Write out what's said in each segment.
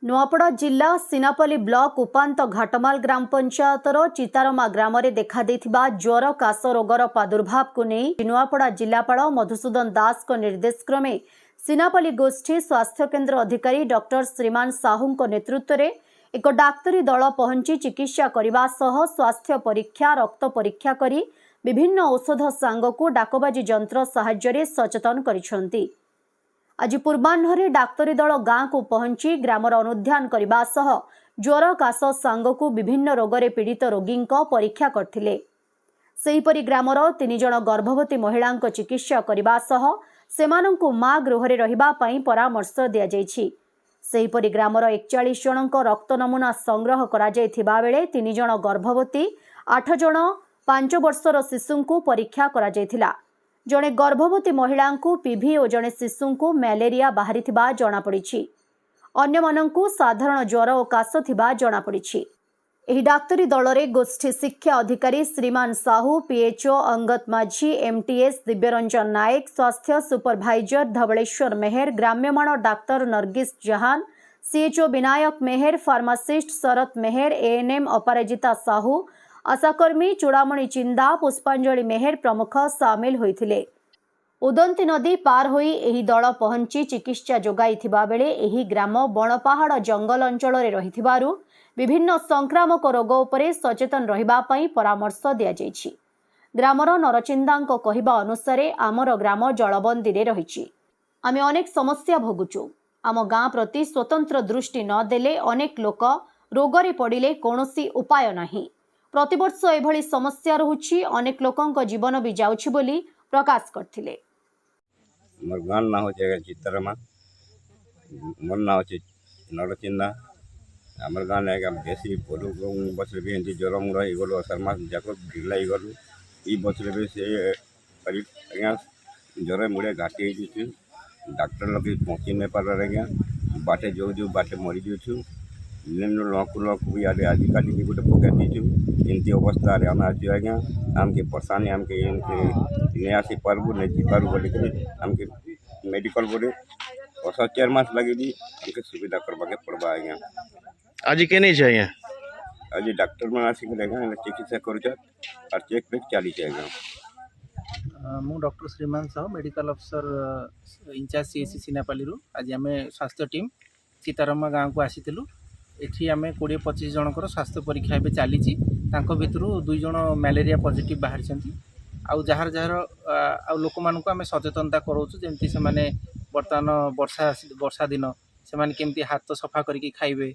नुआपड़ा जिला सीनापल्ली ब्लॉक उपांत घाटमाल ग्राम पंचायतर चितारमा ग्राम में देखा ज्वर काश रोगर प्रादुर्भाव को नहीं नुआपड़ा जिलापाल मधुसूदन दास को निर्देश क्रमे सीनापल्ली गोष्ठी स्वास्थ्य केन्द्र अधिकारी डॉक्टर श्रीमान साहू नेतृत्व में एक डाक्तरी दल पहुंची चिकित्सा करने सह स्वास्थ्य परीक्षा रक्त परीक्षा करी विभिन्न औषध सांगकू डाकबाजी जंत्र साहाय्य सचेतन करिसेंती। आज पूर्वाह्न डाक्तरी दल गाँव को पहुंची ग्रामर अनुध्यान करने सह ज्वर काश सांगकू विभिन्न रोगरे पीड़ित रोगी परीक्षा करथिले। सेहीपरि ग्रामर 3 जण गर्भवती महिला चिकित्सा करने सह सेमानंकु मां गृह रहिबा पई परामर्श दिया जायछि। सेहीपरि ग्रामर 41 जण रक्त नमूना संग्रह करा जायथिबा बेले 3 जण गर्भवती 8 जण 5 वर्षर शिशु को परीक्षा करा जायथिला। जड़े गर्भवती महिला पीभी और जड़े शिशु को मैलेरिया बाहरी जनापड़ी। अन्यमानंकु साधारण ज्वर और काश थिबा जनापड़ी। एही डाक्तरी दल में गोष्ठी शिक्षा अधिकारी श्रीमान साहू, पीएचओ अंगत माझी, एमटीएस दिव्यरंजन नायक, स्वास्थ्य सुपरभाइजर धवलेश्वर मेहर, ग्राम्यमाण डाक्तर नरगिस जहान, सीएचओ विनायक मेहर, फार्मासिस्ट शरत मेहर, एएनएम अपराजिता साहू, आशाकर्मी चूड़ामणि चिंदा, पुष्पांजलि मेहर प्रमुख सामिल होइथिले। उदंती नदी पार होई एही दल पहुंची चिकित्सा जोगाइथिबा बेले एही ग्राम बणपहाड़ जंगल अंचल रे रहिथिबारु विभिन्न संक्रामक रोग उपरे सचेतन रहिबा पई परामर्श दिया जायछि। ग्रामर नरचिंदांक कहिबा अनुसारे आमर ग्राम जलबंदी रे रहिछि। आमे अनेक समस्या भोगुचु। आम गाँ प्रति स्वतंत्र दृष्टि न देले अनेक लोक रोगरे पड़िले कोनोसी उपाय नाही। प्रतिवर्ष एभली समस्या रहुछि, अनेक लोकंक जीवन भी जाउछि बोली प्रकाश करथिले। मोर गाँ ना हो जाएगा चित्तरमा, मोर ना हो नरचिंदा। आमर गाँ ना बेसी पड़ू बचले भी एंती ज्वर मुड़ गलु असार मास जाक ढिला गलु ई बचले भी से करीब आज्ञा ज्वर मुड़े घाटी हो डाक्टर लगे पहुँची नहीं पार आज्ञा बाटे जो जो बाटे मरी जाऊँ लक लक भी आजिकल भी गोटे पकड़ दीचु एमती अवस्था आम आसु आज्ञा आमके परेशानी आमके नहीं आसी पार्बू नहीं जीपारू बोलिक आमके मेडिकल बोले 4 मास लगे भी आमके सुविधा करवाके पड़वा आज्ञा। आज के नहीं चाहिए आज डॉक्टर मैंने आसिक चिकित्सा कर चेक पेक चली आज्ञा। मु doctor Shriman Sahu medical officer incharge CSC Sinapalli आज आम स्वास्थ्य टीम चितारमा गाँव को आसीलु। एठी आम 20-25 जनकर स्वास्थ्य परीक्षा एवं चली भितर 2 जण मैलेरिया पॉजिटिव बाहरी आउ जार जार आउ लोक मानक आम सचेतनता कराऊँ जमती से बर्तमान वर्षा दिन से केमती हाथ सफा करके खाइबे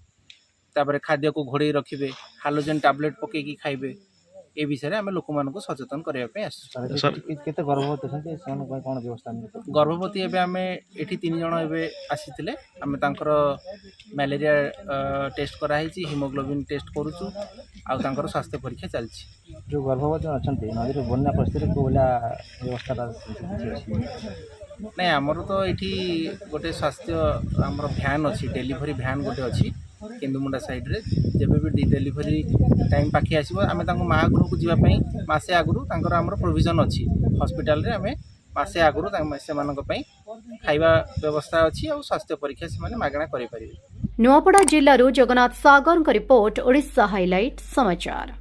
तापर खाद्य को घोड़े रखिए हालोजेन टैबलेट पकईकी खाइबे ए विषय आम लोक मानक सचेतन करने गर्भवती एवं आम ये 3 जण आसी आम मैलेरिया टेस्ट कराई हिमोग्लोबिन टेस्ट करुचु आउर स्वास्थ्य परीक्षा चलती। जो गर्भवती अच्छा नदी बन्या परिस्थिति को व्यवस्था नहीं आमर तो ये गोटे स्वास्थ्य आमर भ्यान अच्छी डेलीवरी भ्यान गोटे अच्छी केन्दुमुंडा साइड रे जब भी डेलीवरी टाइम पाखे आसो आम माँ गृह को जावाई मसे आगुरी आमर प्रोविजन अच्छी हॉस्पिटल रे आम मसे आगुरी से खाଇବା व्यवस्था अच्छी और स्वास्थ्य परीक्षा से मागणा करें। नुआपड़ा जिल्लारू जगन्नाथ सागर रिपोर्ट ओडिशा हाइलाइट समाचार।